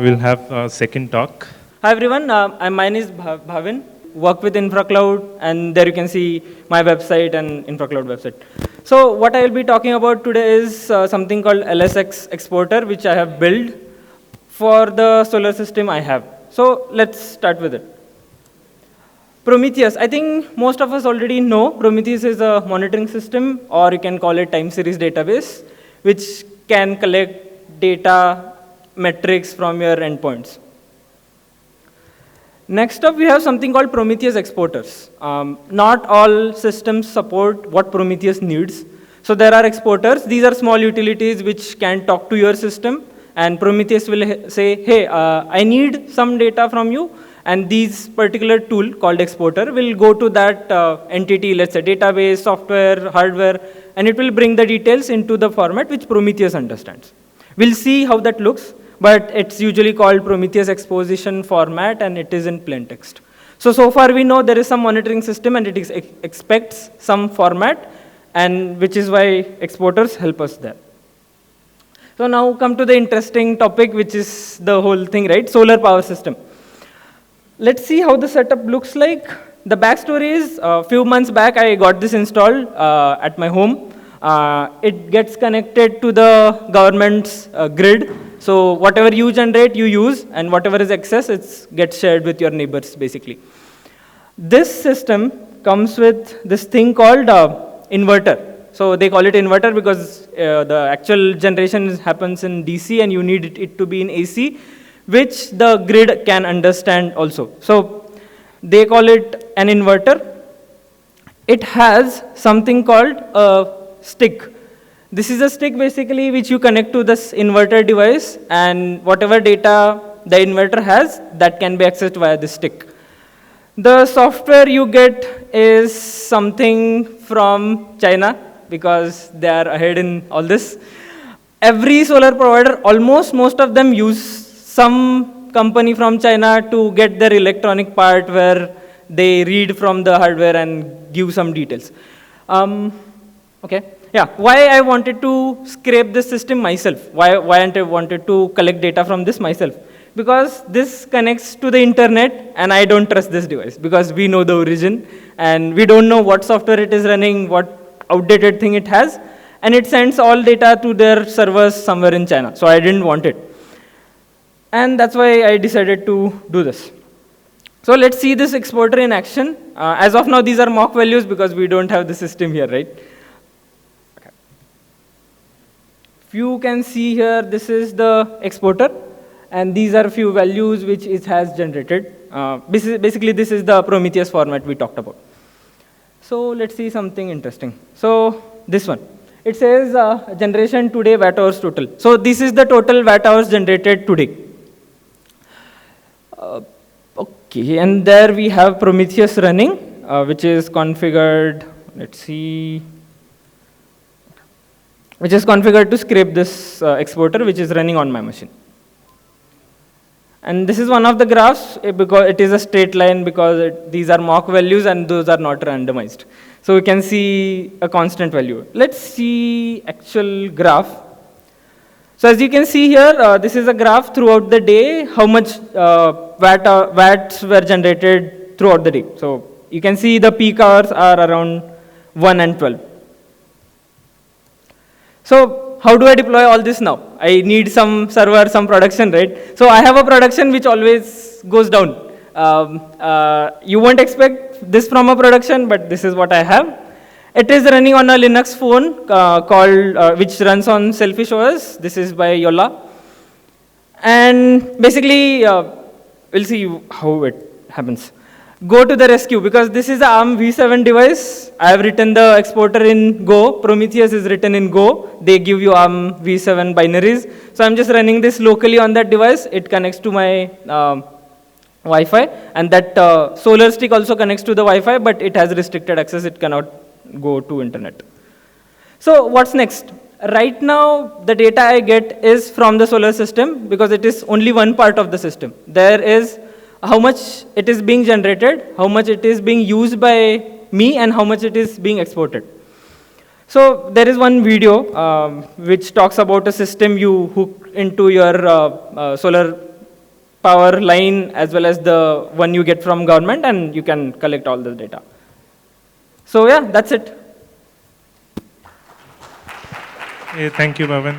we'll have a second talk. Hi everyone, my name is Bhavin, work with InfraCloud, and there you can see my website and InfraCloud website. So what I will be talking about today is something called LSX exporter, which I have built for the solar system I have. So let's start with it. Prometheus, I think most of us already know Prometheus is a monitoring system, or you can call it time series database, which can collect data metrics from your endpoints. Next up, we have something called Prometheus exporters. Not all systems support what Prometheus needs. So there are exporters. These are small utilities which can talk to your system, and Prometheus will say, hey, I need some data from you, and this particular tool called exporter will go to that entity, let's say database, software, hardware, and it will bring the details into the format which Prometheus understands. We'll see how that looks, but it's usually called Prometheus exposition format, and it is in plain text. So far we know there is some monitoring system, and it expects some format, and which is why exporters help us there. So now come to the interesting topic, which is the whole thing, right? Solar power system. Let's see how the setup looks like. The backstory is, a few months back, I got this installed at my home. It gets connected to the government's grid. So whatever you generate, you use, and whatever is excess, it gets shared with your neighbors, basically. This system comes with this thing called inverter. So they call it inverter because the actual generation happens in DC, and you need it to be in AC, which the grid can understand also. So they call it an inverter. It has something called a stick. This is a stick basically which you connect to this inverter device, and whatever data the inverter has, that can be accessed via this stick. The software you get is something from China because they are ahead in all this. Every solar provider, almost most of them use some company from China to get their electronic part where they read from the hardware and give some details. Okay. Yeah, why I wanted to scrape this system myself? Why I wanted to collect data from this myself? Because this connects to the internet, and I don't trust this device because we know the origin, and we don't know what software it is running, what outdated thing it has, and it sends all data to their servers somewhere in China. So I didn't want it. And that's why I decided to do this. So let's see this exporter in action. As of now, these are mock values because we don't have the system here, right? Okay. If you can see here, this is the exporter, and these are few values which it has generated. Basically, this is the Prometheus format we talked about. So let's see something interesting. So this one. It says generation today watt hours total. So this is the total watt hours generated today. Okay, and there we have Prometheus running, which is configured, let's see, which is configured to scrape this exporter, which is running on my machine. And this is one of the graphs, because it is a straight line, because these are mock values and those are not randomized. So we can see a constant value. Let's see actual graph. So as you can see here, this is a graph throughout the day, how much watts were generated throughout the day. So you can see the peak hours are around 1 and 12. So how do I deploy all this now? I need some server, some production, right? So I have a production which always goes down. You won't expect this from a production, but this is what I have. It is running on a Linux phone called, which runs on Selfish OS. This is by Yola. And basically, we'll see how it happens. Go to the rescue, because this is the ARM v7 device. I have written the exporter in Go. Prometheus is written in Go. They give you ARM v7 binaries. So I'm just running this locally on that device. It connects to my Wi-Fi. And that solar stick also connects to the Wi-Fi, but it has restricted access. It cannot go to internet. So what's next? Right now, the data I get is from the solar system, because it is only one part of the system. There is how much it is being generated, how much it is being used by me, and how much it is being exported. So there is one video which talks about a system you hook into your solar power line as well as the one you get from government, and you can collect all the data. So yeah, that's it. Thank you, Bhavin.